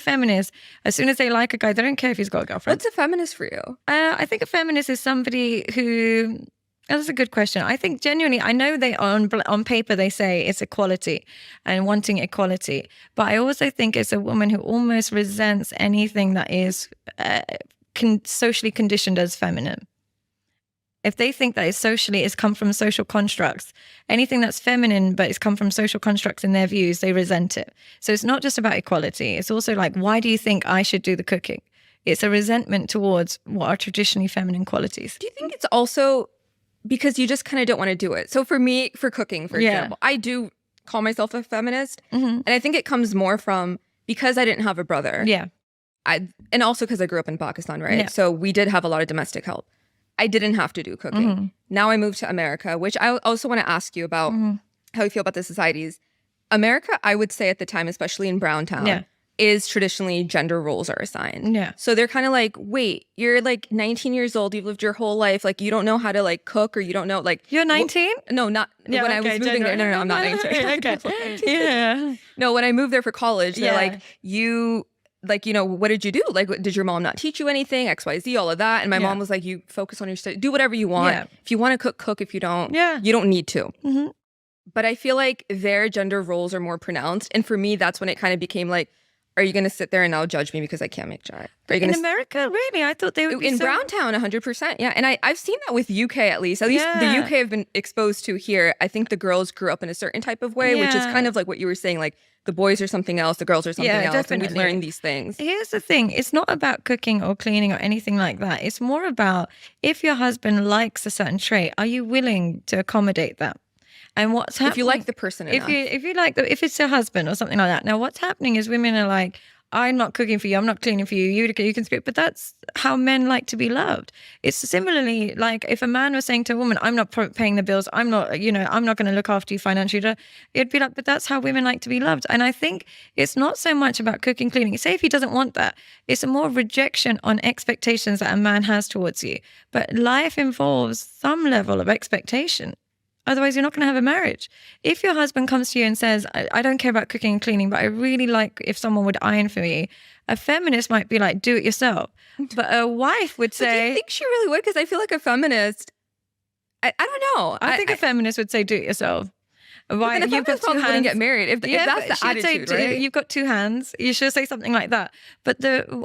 Feminist, as soon as they like a guy, they don't care if he's got a girlfriend. What's a feminist for you? I think a feminist is somebody who... That's a good question. I think genuinely, I know they on paper they say it's equality and wanting equality, but I also think it's a woman who almost resents anything that is socially conditioned as feminine. If they think that it's come from social constructs, anything that's feminine but it's come from social constructs in their views, they resent it. So it's not just about equality. It's also like, why do you think I should do the cooking? It's a resentment towards what are traditionally feminine qualities. Do you think it's also because you just kind of don't want to do it? So for me, for cooking, for example, I do call myself a feminist. And I think it comes more from because I didn't have a brother. Yeah. And also because I grew up in Pakistan, right? Yeah. So we did have a lot of domestic help. I didn't have to do cooking. Now I moved to America, which I also want to ask you about how you feel about the societies. America, I would say at the time, especially in Browntown, is traditionally gender roles are assigned. Yeah. So they're kind of like, wait, you're like 19 years old. You've lived your whole life. Like you don't know how to like cook or you don't know like. You're 19? No, not when I was moving there. No, I'm not 19. Okay. Yeah. No, when I moved there for college, they're like, what did you do? Like, did your mom not teach you anything? X, Y, Z, all of that. And my mom was like, you focus on your study, do whatever you want. Yeah. If you want to cook. If you don't, you don't need to. But I feel like their gender roles are more pronounced. And for me, that's when it kind of became like, are you going to sit there and now judge me because I can't make chai? In America, really? I thought they would be in Browntown, 100%. Yeah. And I've seen that with UK at least. At least the UK have been exposed to here. I think the girls grew up in a certain type of way, which is kind of like what you were saying, like the boys are something else, the girls are something else. Definitely. And we learn these things. Here's the thing. It's not about cooking or cleaning or anything like that. It's more about if your husband likes a certain trait, are you willing to accommodate that? And what's happening? If you like the person enough. If it's your husband or something like that. Now, what's happening is women are like, I'm not cooking for you. I'm not cleaning for you. You can speak. But that's how men like to be loved. It's similarly like if a man was saying to a woman, I'm not paying the bills. I'm not going to look after you financially. It'd be like, but that's how women like to be loved. And I think it's not so much about cooking, cleaning. Say if he doesn't want that, it's a more rejection on expectations that a man has towards you. But life involves some level of expectation. Otherwise, you're not going to have a marriage. If your husband comes to you and says, I don't care about cooking and cleaning, but I really like if someone would iron for me, a feminist might be like, do it yourself. But a wife would say... do you think she really would? Because I feel like a feminist... I don't know. I think a feminist would say, do it yourself. Why? You've got two hands. Wouldn't get married if that's the attitude, right? You've got two hands. You should say something like that. But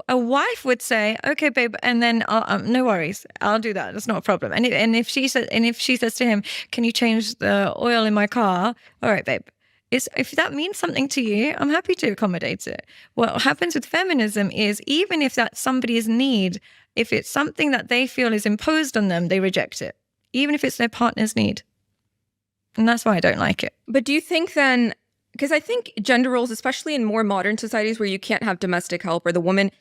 a wife would say, "Okay, babe," and then no worries, I'll do that. That's not a problem. And if she says to him, "Can you change the oil in my car?" All right, babe. If that means something to you, I'm happy to accommodate it. What happens with feminism is even if that's somebody's need, if it's something that they feel is imposed on them, they reject it, even if it's their partner's need. And that's why I don't like it. But do you think then, because I think gender roles, especially in more modern societies where you can't have domestic help or the woman,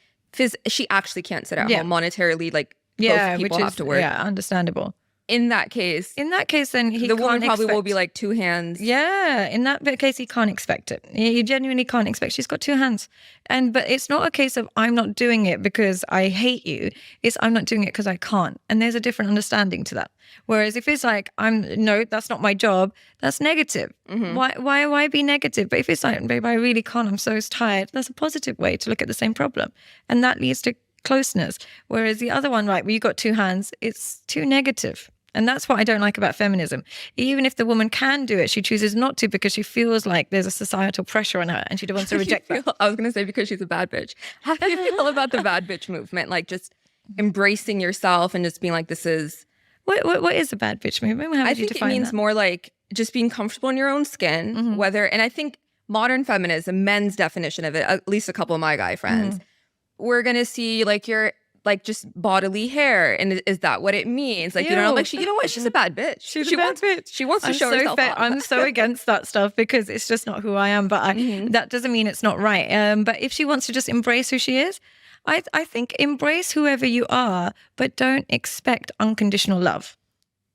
she actually can't sit at home monetarily, like both people have to work. Yeah, understandable. In that case, then the woman probably will be like two hands. Yeah, in that case, he can't expect it. He genuinely can't expect. She's got two hands, but it's not a case of I'm not doing it because I hate you. It's I'm not doing it because I can't. And there's a different understanding to that. Whereas if it's like no, that's not my job. That's negative. Why be negative? But if it's like, babe, I really can't. I'm so tired. That's a positive way to look at the same problem, and that leads to closeness. Whereas the other one, right, where you got two hands, it's too negative. And that's what I don't like about feminism. Even if the woman can do it, she chooses not to because she feels like there's a societal pressure on her and she wants to reject that. I was going to say because she's a bad bitch. How do you feel about the bad bitch movement? Like just embracing yourself and just being like, this is... What is a bad bitch movement? How would you define it means that? more like just being comfortable in your own skin, and I think modern feminism, men's definition of it, at least a couple of my guy friends, we're going to see like your... like just bodily hair, and is that what it means? Like, you know, like you know what? She's a bad bitch. She's a bad bitch. She wants to show herself off. I'm so against that stuff because it's just not who I am. But that doesn't mean it's not right. But if she wants to just embrace who she is, I think embrace whoever you are, but don't expect unconditional love.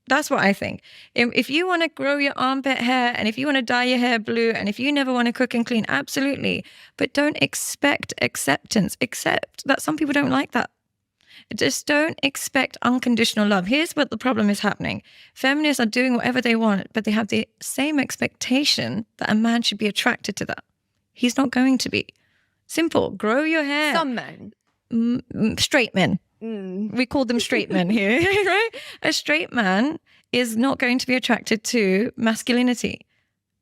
That's what I think. If you want to grow your armpit hair and if you want to dye your hair blue and if you never want to cook and clean, absolutely. But don't expect acceptance. Accept that some people don't like that. Just don't expect unconditional love. Here's what the problem is happening. Feminists are doing whatever they want, but they have the same expectation that a man should be attracted to that. He's not going to be. Simple. Grow your hair. Some men. Straight men. We call them straight men here, right? A straight man is not going to be attracted to masculinity.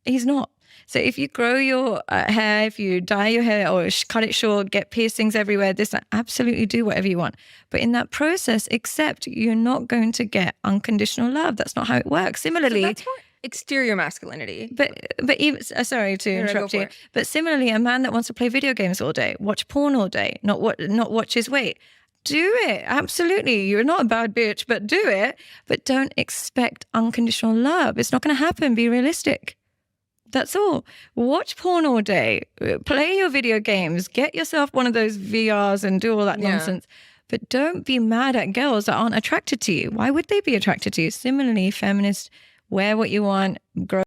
He's not. So if you grow your hair, if you dye your hair or cut it short, get piercings everywhere, absolutely do whatever you want. But in that process, accept you're not going to get unconditional love. That's not how it works. Similarly, so that's more exterior masculinity. But even sorry to interrupt you. But similarly, a man that wants to play video games all day, watch porn all day, not watch his weight. Do it. Absolutely. You're not a bad bitch, but do it. But don't expect unconditional love. It's not going to happen. Be realistic. That's all. Watch porn all day. Play your video games. Get yourself one of those VRs and do all that nonsense. But don't be mad at girls that aren't attracted to you. Why would they be attracted to you? Similarly, feminists, wear what you want, grow